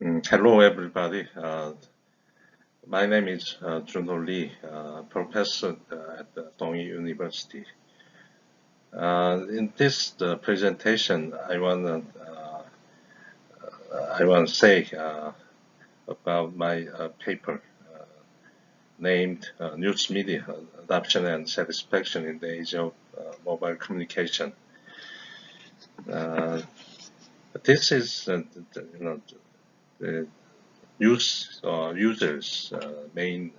Hello, everybody. My name is Joon-Ho professor at the Dongyi University. In this presentation, I want to say about my paper named News Media Adoption and Satisfaction in the Age of Mobile Communication. This is the users' main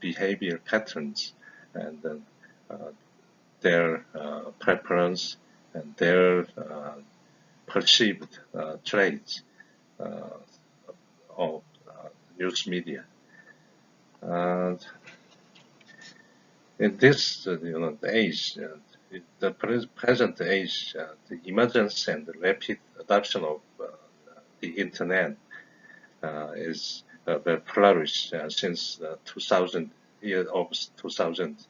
behavior patterns and their preference and their perceived traits of news media. In this age, the present age, the emergence and the rapid adoption of the internet is flourished since 2000, year of 2000,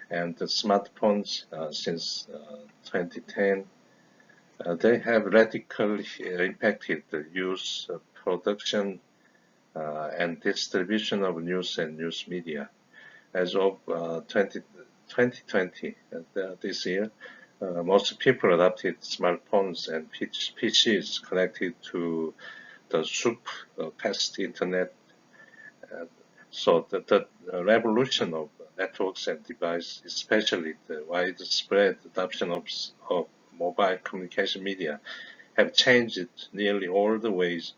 and the smartphones since 2010. They have radically impacted the use, production, and distribution of news and news media. As of 2020, this year, most people adopted smartphones and PCs connected to the super fast internet. So the revolution of networks and devices, especially the widespread adoption of mobile communication media, have changed nearly all the ways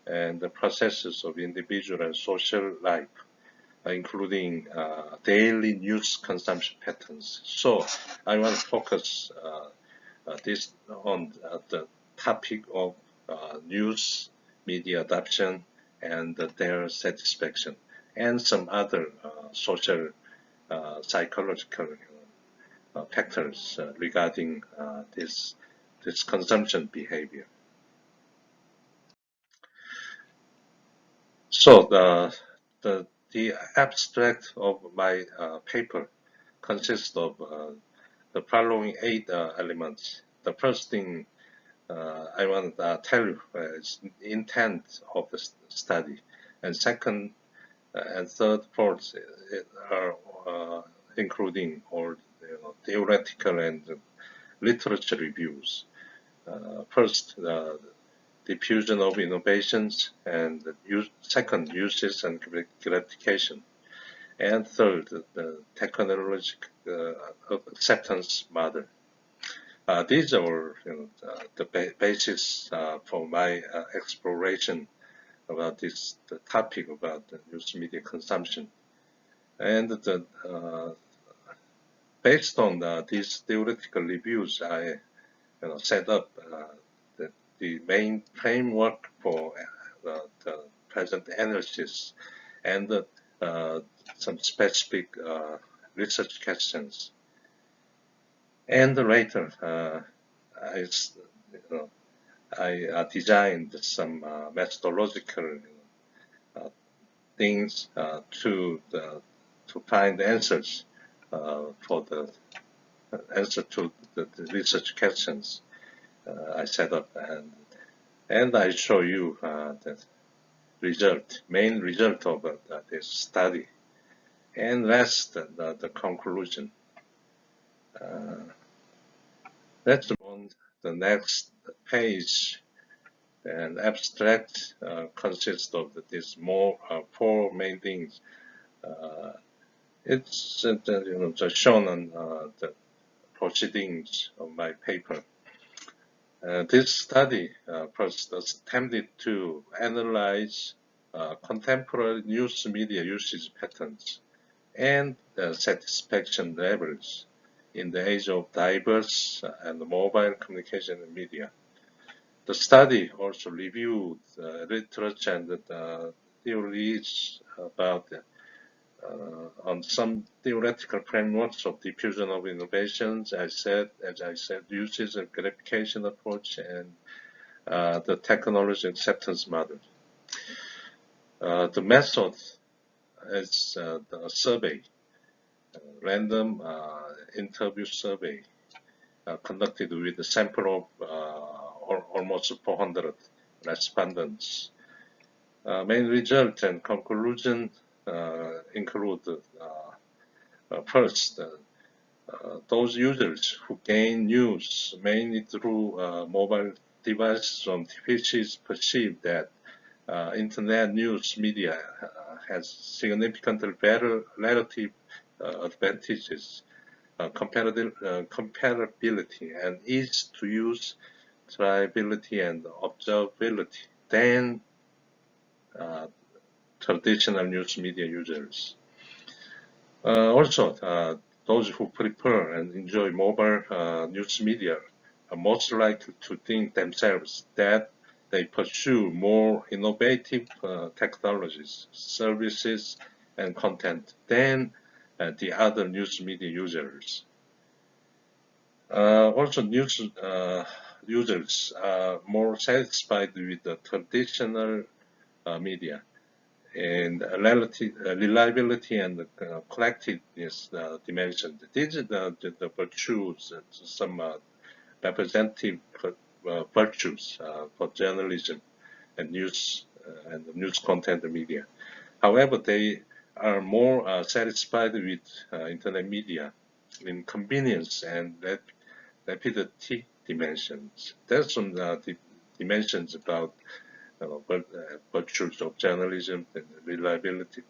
and the processes of individual and social life, including daily news consumption patterns. So I want to focus this on the topic of news media adoption and their satisfaction, and some other social psychological factors regarding this consumption behavior. So the abstract of my paper consists of the following 8 elements. The first thing I want to tell you is the intent of the study, and second and third, fourth are including all theoretical and literature reviews. First, diffusion of innovations, and second, uses and gratification, and third, the technological acceptance model. These are the basis for my exploration about the topic about the news media consumption. And based on these theoretical reviews, I set up the main framework for the present analysis and some specific research questions. And later, I designed some methodological things to find answers for the answer to the research questions I set up, and I show you the main result of this study, and last the conclusion. Let's move on the next page. And abstract consists of these four main things. It's just shown on the proceedings of my paper. This study first attempted to analyze contemporary news media usage patterns and satisfaction levels in the age of diverse and mobile communication media. The study also reviewed literature and theories about on some theoretical frameworks of diffusion of innovations, as I said, uses of graphication approach and the technology acceptance model. The method is the survey, random interview survey conducted with a sample of almost 400 respondents. Main results and conclusion include first, those users who gain news mainly through mobile devices on PCs perceive that internet news media has significantly better relative advantages, comparability, and ease to use, reliability, and observability than traditional news media users. Also, those who prefer and enjoy mobile news media are most likely to think themselves that they pursue more innovative technologies, services, and content than the other news media users. Also, news users are more satisfied with the traditional media, and reliability and collectedness dimensions. These are the virtues, some representative virtues for journalism and news content media. However, they are more satisfied with internet media in convenience and rapidity dimensions. There's some dimensions about virtues of journalism, and reliability,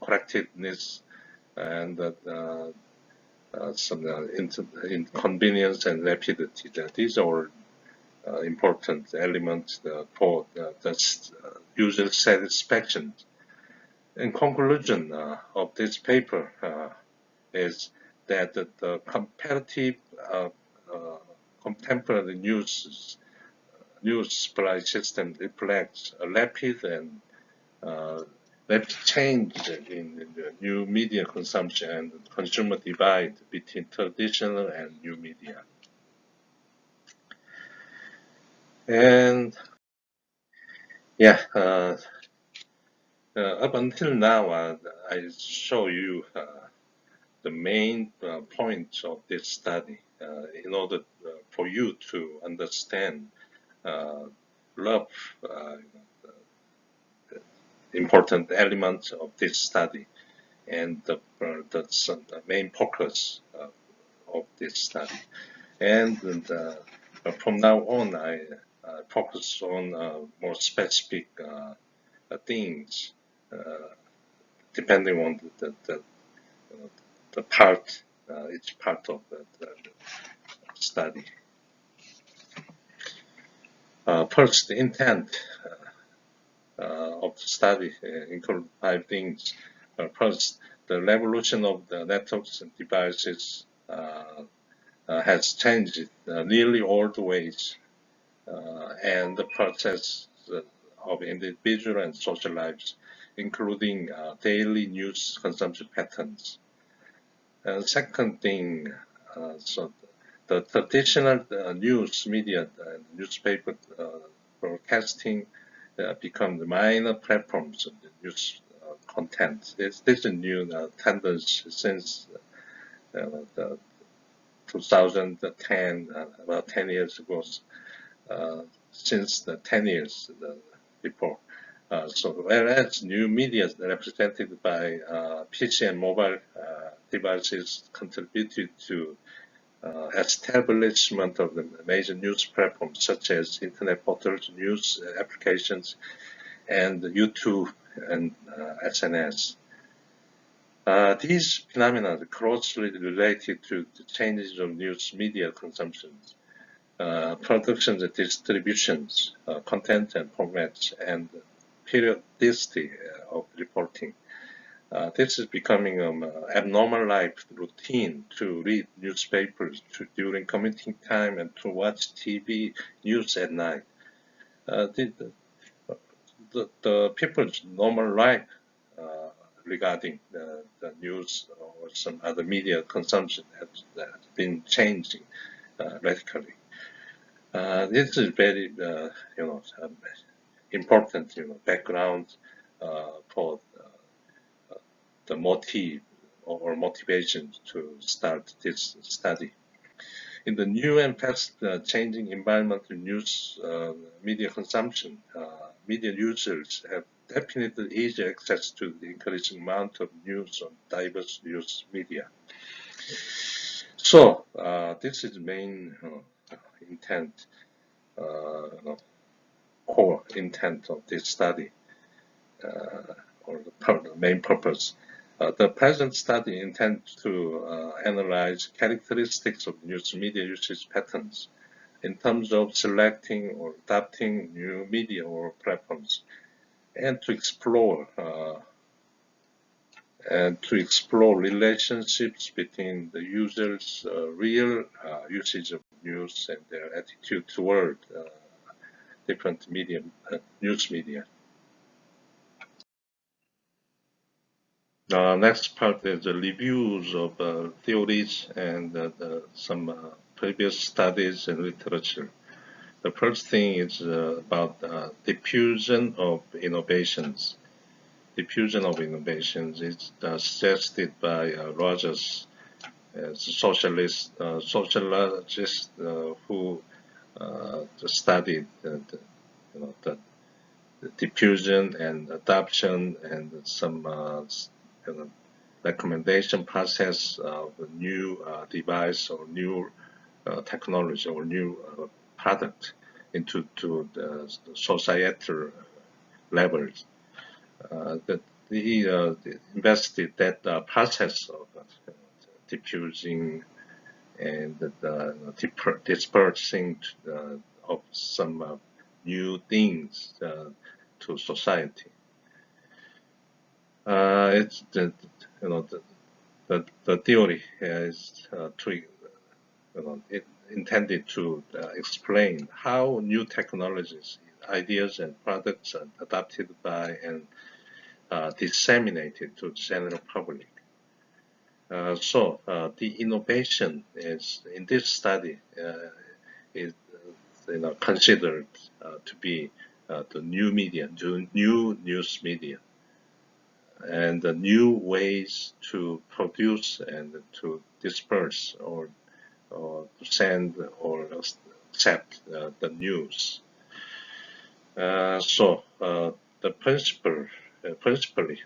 correctness, and some inconvenience and rapidity. These are important elements for the user satisfaction. In conclusion of this paper is that the comparative contemporary news supply system reflects a rapid and rapid change in the new media consumption and consumer divide between traditional and new media. And yeah, up until now, I show you the main points of this study in order for you to understand rough important elements of this study and the main focus of this study. And from now on, I focus on more specific things depending on the part, each part of the study. First, the intent of the study include 5 things. First, the revolution of the networks and devices has changed nearly all the ways and the process of individual and social lives, including daily news consumption patterns. Second thing, so the traditional news media and newspaper broadcasting become the minor platforms of the news content. This is a new tendency since the 2010, about 10 years ago, since the 10 years before. So whereas new media represented by PC and mobile devices contributed to establishment of the major news platforms such as internet portals, news applications, and YouTube and SNS. These phenomena are closely related to the changes of news media consumptions, productions and distributions, content and formats, and periodicity of reporting. This is becoming an abnormal life routine to read newspapers during commuting time and to watch TV news at night. The people's normal life regarding the news or some other media consumption has been changing radically. This is very, important, background for the motive or motivation to start this study. In the new and fast changing environment of news media consumption, media users have definitely easier access to the increasing amount of news on diverse news media. So this is the main intent, core intent of this study, or the main purpose. The present study intends to analyze characteristics of news media usage patterns in terms of selecting or adopting new media or platforms, and to explore relationships between the users' real usage of news and their attitude toward different news media. Next part is the reviews of theories and some previous studies and literature. The first thing is about diffusion of innovations. Diffusion of innovations is suggested by Rogers, as a sociologist who studied the diffusion and adoption and some recommendation process of a new device or new technology or new product into the societal levels. That he invested that process of diffusing and dispersing of some new things to society. It's the theory is it intended to explain how new technologies, ideas, and products are adopted by and disseminated to the general public. So the innovation is in this study is considered to be the new media, the new news media, and the new ways to produce and to disperse or to send or accept the news. So the principally,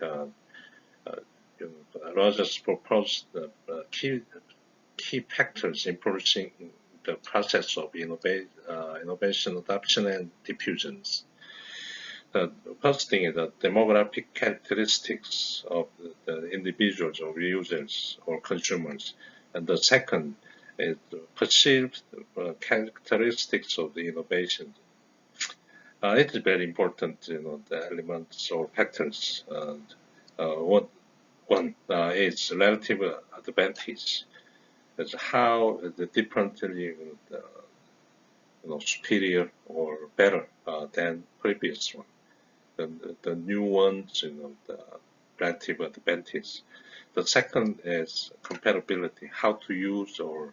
Rogers proposed the key factors influencing the process of innovation, adoption, and diffusions. The first thing is the demographic characteristics of the individuals or users or consumers, and the second is the perceived characteristics of the innovation. It is very important, the elements or factors. One is relative advantage. That's how the differently superior or better than previous one. The new ones, the relative advantage. The second is compatibility, how to use or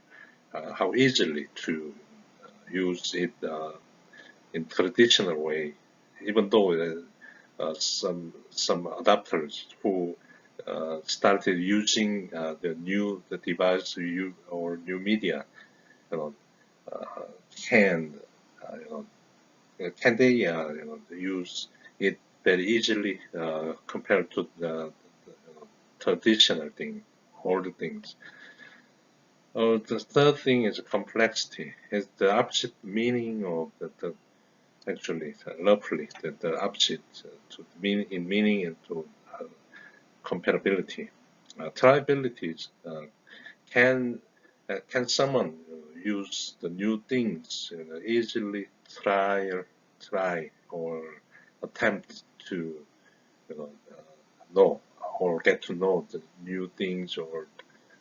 how easily to use it in traditional way, even though some adapters who started using the device or new media, can they use it very easily compared to the traditional thing, old things. The third thing is complexity. Is the opposite meaning of actually roughly the opposite to meaning and to comparability. Triability can someone use the new things easily try or attempt to know or get to know the new things or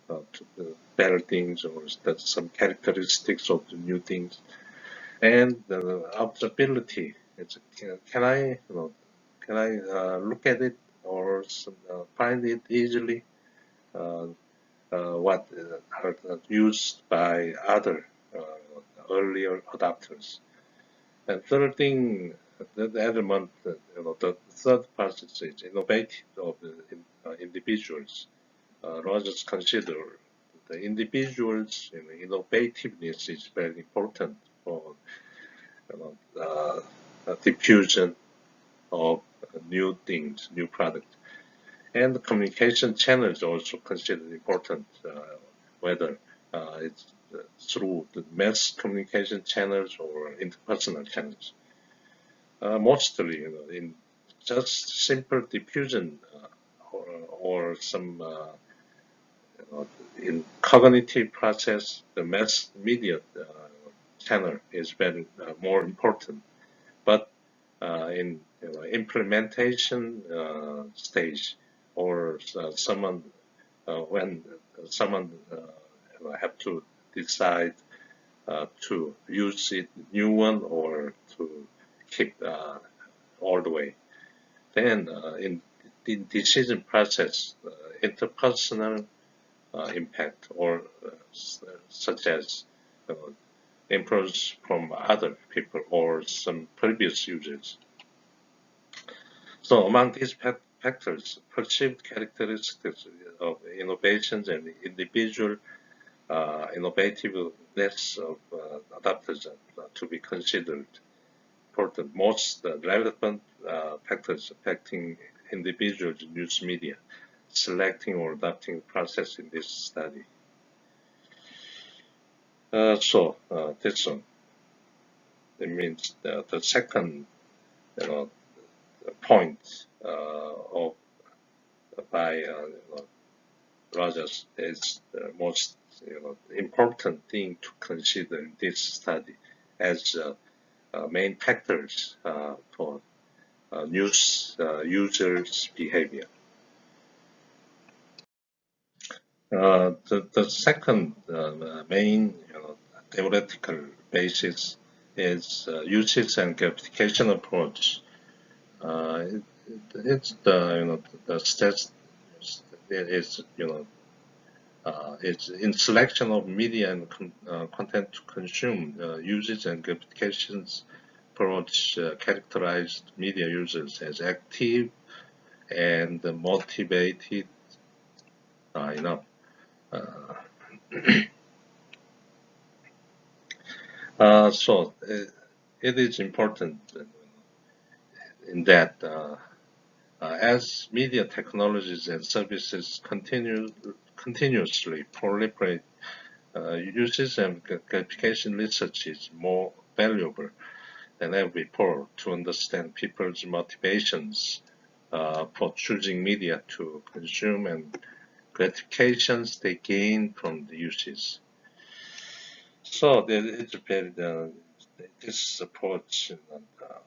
the better things or some characteristics of the new things, and the observability. It's can I look at it or find it easily what are used by other earlier adopters. And third thing, the element, the third part is innovative of the individuals. Rogers considered the individuals' innovativeness is very important for diffusion of new things, new products. And the communication channels also considered important, whether it's through the mass communication channels or interpersonal channels. Mostly, in just simple diffusion or some in cognitive process, the mass media channel is very more important. But in implementation stage, or someone when someone have to decide to use it new one or to keep all the way. Then in the decision process, interpersonal impact or such as inputs from other people or some previous users. So among these factors, perceived characteristics of innovations and individual innovativeness of adapters are to be considered. For the most relevant factors affecting individuals' news media, selecting or adapting process in this study. This one, it means the second point of by Rogers is the most important thing to consider in this study as main factors for news users' behavior. The second main theoretical basis is usage and gamification approach. It's the stats. It's in selection of media and content to consume. Usage and gamifications approach characterized media users as active and motivated enough. So it is important in that as media technologies and services continuously proliferate, usage and gamification research is more valuable than ever before to understand people's motivations for choosing media to consume and gratifications they gain from the usage. So this approach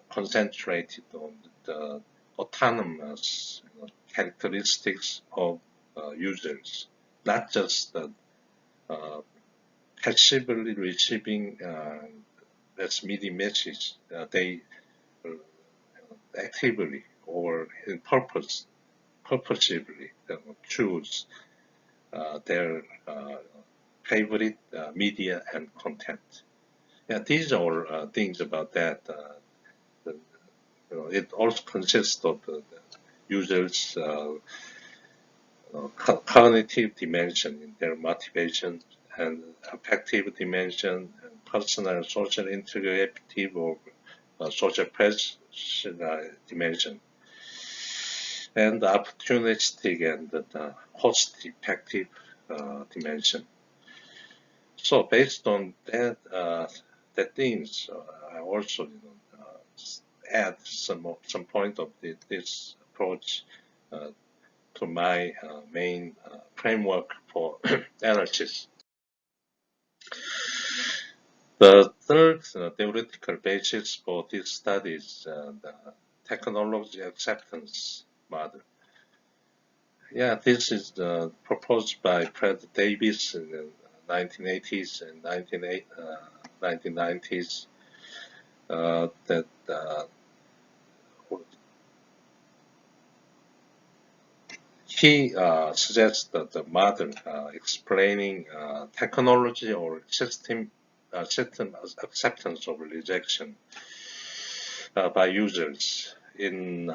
concentrated on the autonomous characteristics of users, not just passively receiving this media message. They actively or in purposely choose their favorite media and content. Yeah, these are things about that. It also consists of the users' cognitive dimension in their motivation and affective dimension, and personal social integrative or social presence dimension, and the opportunistic and the cost-effective dimension. So based on that, themes, I also add some point of this approach to my main framework for analysis. The third theoretical basis for this study is the technology acceptance model. Yeah, this is proposed by Fred Davis in the 1980s and 1990s. That he suggests that the model explaining technology or system acceptance of rejection by users in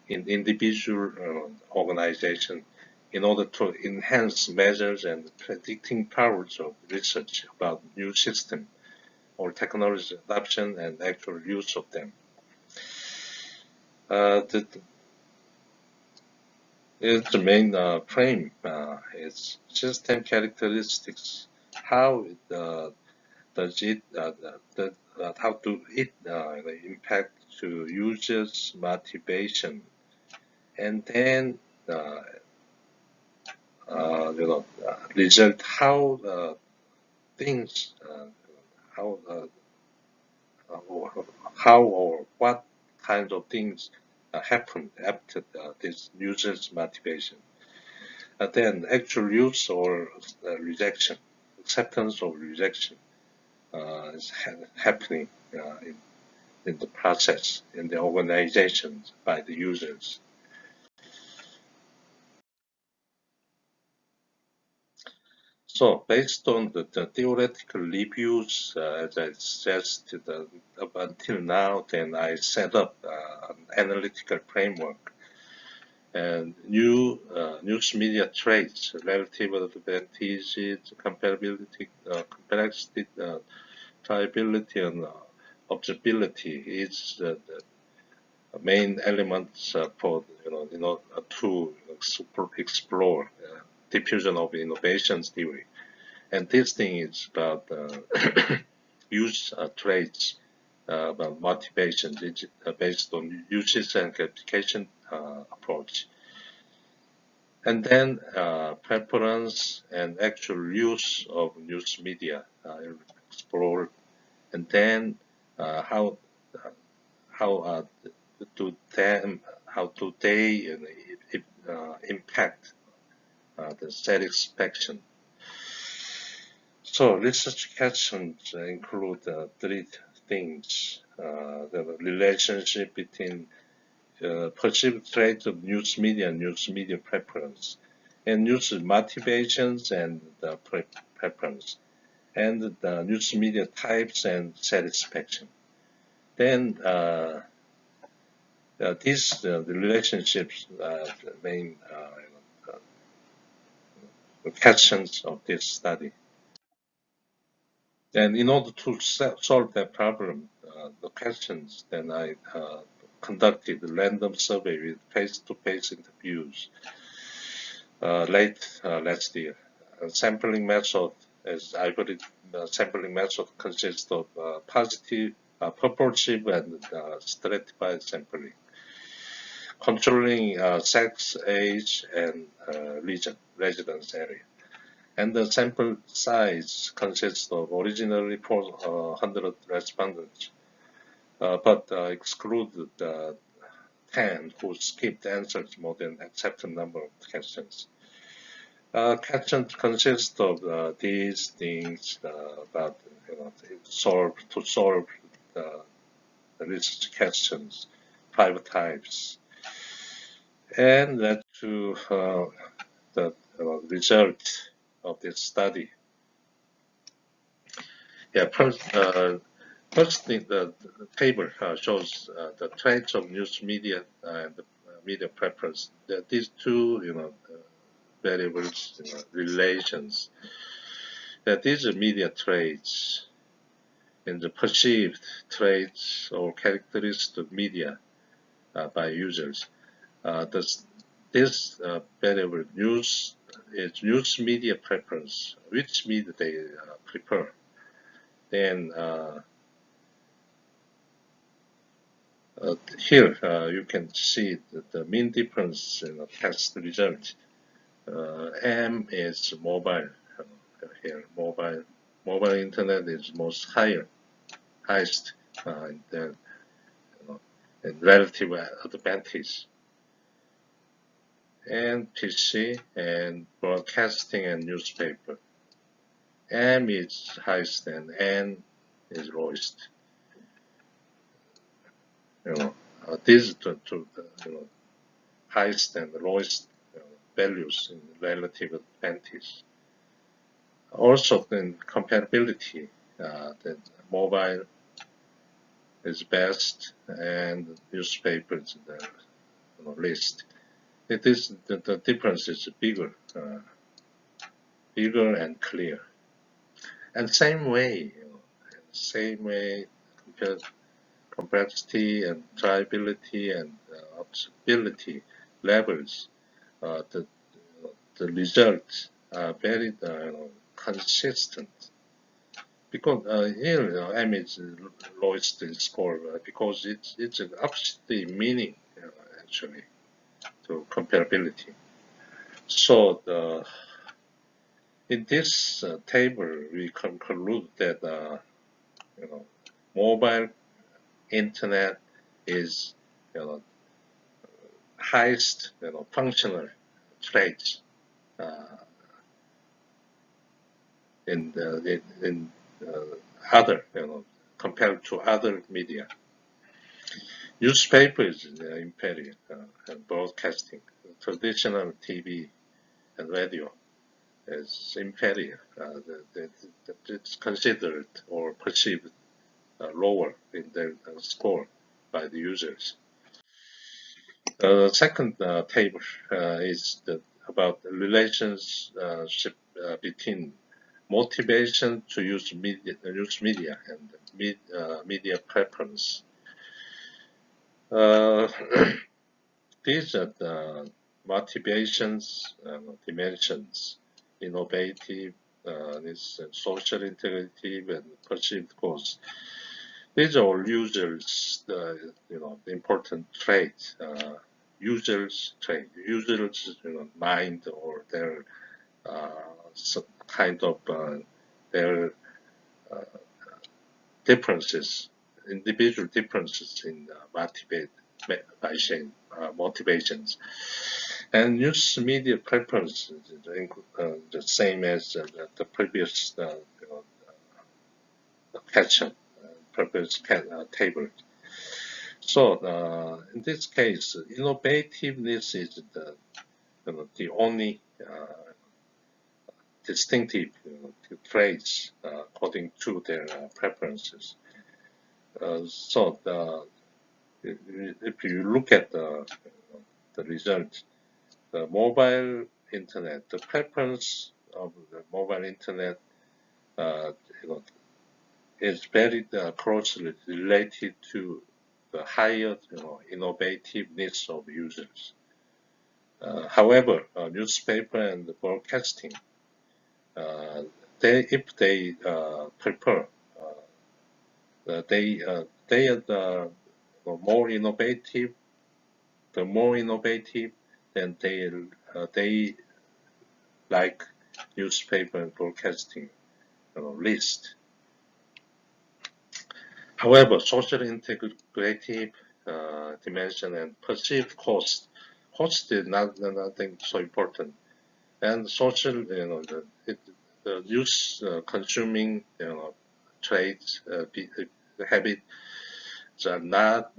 individual organization in order to enhance measures and predicting powers of research about new system or technology adoption and actual use of them. The main frame is system characteristics. How does it how do it impact to users' motivation, and then result how things how how or what kind of things happen after this user's motivation. Then actual use or rejection, acceptance or rejection is happening in the process, in the organizations by the users. So based on the theoretical reviews, as I suggested up until now, then I set up an analytical framework and new news media traits, relative advantages, comparability, complexity, triability, and observability is the main elements for to explore diffusion of innovations theory. And this thing is about use traits, about motivation based on usage and gratification approach. And then preference and actual use of news media explored. And then how do they impact the satisfaction. So research questions include three things: the relationship between perceived traits of news media and news media preference, and news motivations and preference, and the news media types and satisfaction. Then these the relationships, the main questions of this study. And in order to solve that problem, the questions, then I conducted a random survey with face-to-face interviews late last year. Sampling method, as I put it, sampling method consists of positive, proportive, and stratified sampling, controlling sex, age, and region, residence area. And the sample size consists of originally 400 respondents, but excluded 10 who skipped answers more than accepted number of questions. Questions consist of these things about to solve the research questions, 5 types, and led to the result of this study. Yeah, first thing, the table shows the traits of news media and the media preference. These two, variables, relations. These are media traits and the perceived traits or characteristics of media by users. This variable news is news media preference, which media they prefer. Then here you can see the mean difference in the test result. M is mobile. Here, mobile internet is highest in relative advantage. And PC and broadcasting and newspaper. M is highest and N is lowest. These two highest and lowest values in relative advantage. Also, in comparability, the mobile is best and newspaper is the least. It is the difference is bigger, bigger and clear. And same way, complexity and triability and observability levels, the results are very consistent. Because here M is lowest in score because it's an absolute meaning actually to comparability. So in this table we conclude that mobile internet is highest functional traits in other compared to other media. Newspaper is inferior and broadcasting. Traditional TV and radio is inferior. It's considered or perceived lower in their score by the users. The second table is about the relationship between motivation to use media and media preference. These are the motivations, dimensions, innovative, social integrative, and perceived goals. These are all users, important traits. Users mind or their some kind of their differences, individual differences in motivations. And news media preferences the same as the previous previous table. So in this case, innovativeness is the only distinctive traits according to their preferences. So if you look at the result, the mobile internet, the preference of the mobile internet is very closely related to the higher innovativeness of users. However, newspaper and broadcasting, if they prefer, they are the more innovative. The more innovative, then they like newspaper and broadcasting least. However, social integrative dimension and perceived cost is nothing so important. And social, the use consuming, traits, habits are not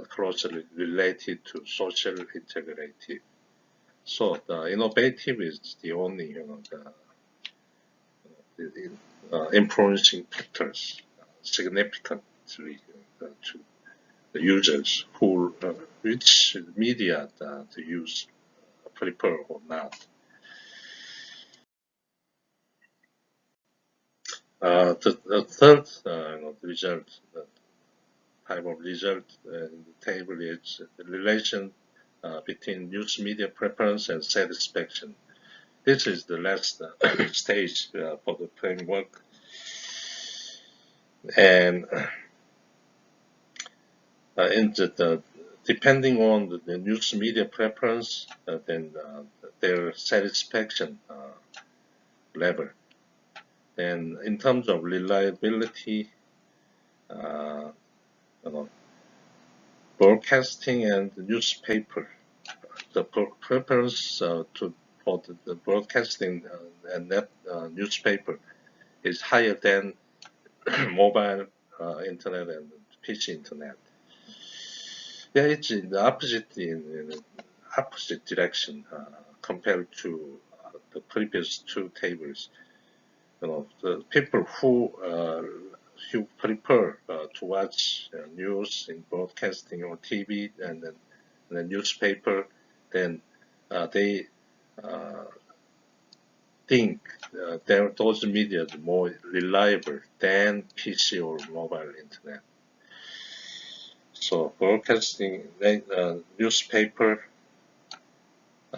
closely related to social integrative. So the innovative is the only, influencing factors significantly to the users who which media to use, prefer or not. The third result, type of result in the table is the relation between news media preference and satisfaction. This is the last stage for the framework. And depending on the news media preference, then their satisfaction level. And in terms of reliability, broadcasting and newspaper, the preference for the broadcasting and that newspaper is higher than mobile internet and PC internet. Yeah, it's in the opposite direction compared to the previous two tables. The people who prefer to watch news in broadcasting or TV and then the newspaper, then they think those media are more reliable than PC or mobile internet. So broadcasting newspaper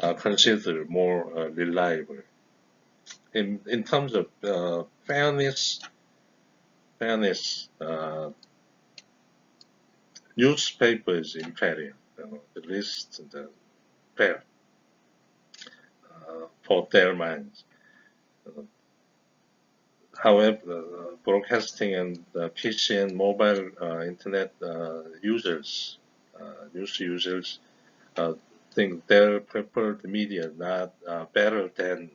are considered more reliable. In terms of fairness, newspaper is inferior, at least the fair for their minds. However, broadcasting and PC and mobile internet users, news users, think their preferred media not better than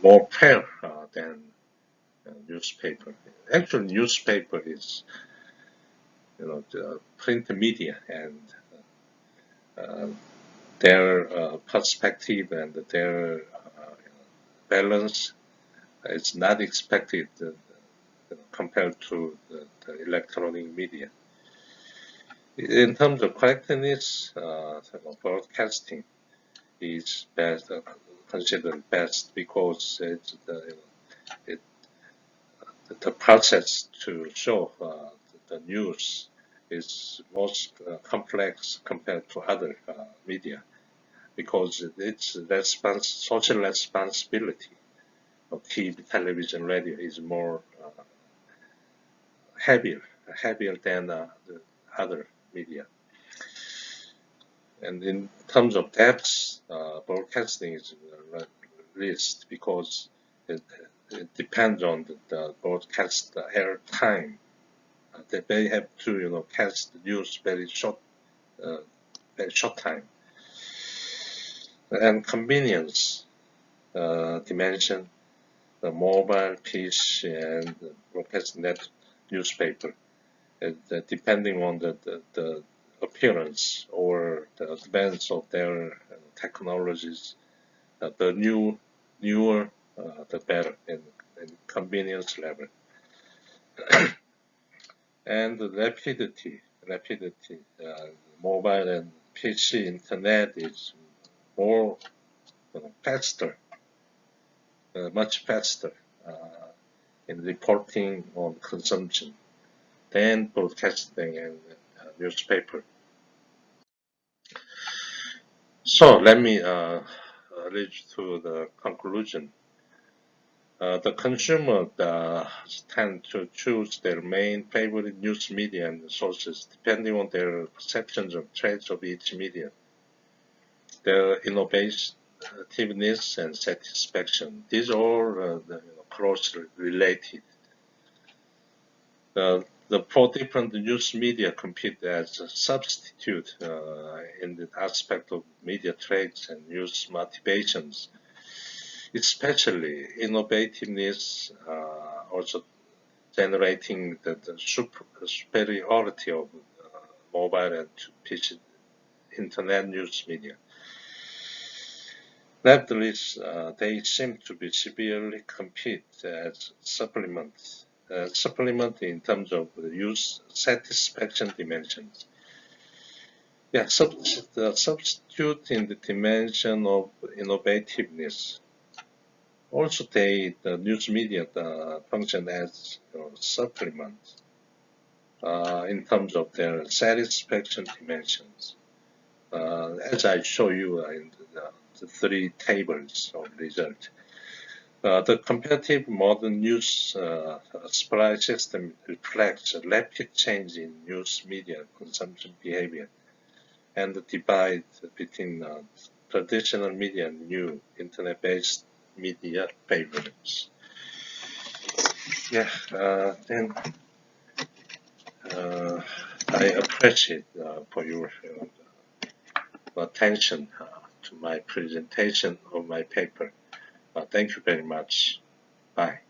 more fair than newspaper. Actually, newspaper is the print media, and their perspective and their balance is not expected compared to the electronic media. In terms of correctness, broadcasting is best, considered best because it's the process to show the news is most complex compared to other media, because its social responsibility of TV, television, radio is more heavier than the other media. And in terms of depth, broadcasting is least because it depends on the broadcast air time. They have to cast the news very short time. And convenience dimension, the mobile, PC, and the broadcast net newspaper, depending on the appearance or the advance of their technologies, the newer, the better in convenience level. And the rapidity, mobile and PC internet is more faster, much faster in reporting on consumption than broadcasting and newspaper. So let me lead to the conclusion. The consumer tend to choose their main favorite news media and sources depending on their perceptions of traits of each media, their innovativeness and satisfaction. These are all closely related. The four different news media compete as a substitute in the aspect of media traits and news motivations, especially innovativeness, also generating the superiority of mobile and PC internet news media. Nevertheless, they seem to be severely compete as supplements. Supplement in terms of the use satisfaction dimensions. Yeah, the substitute in the dimension of innovativeness. Also, the news media function as supplements in terms of their satisfaction dimensions. As I show you in the three tables of result. The competitive modern news supply system reflects a rapid change in news media consumption behavior and the divide between traditional media and new internet-based media favorites. Yeah, then I appreciate for your attention to my presentation of my paper. Thank you very much. Bye.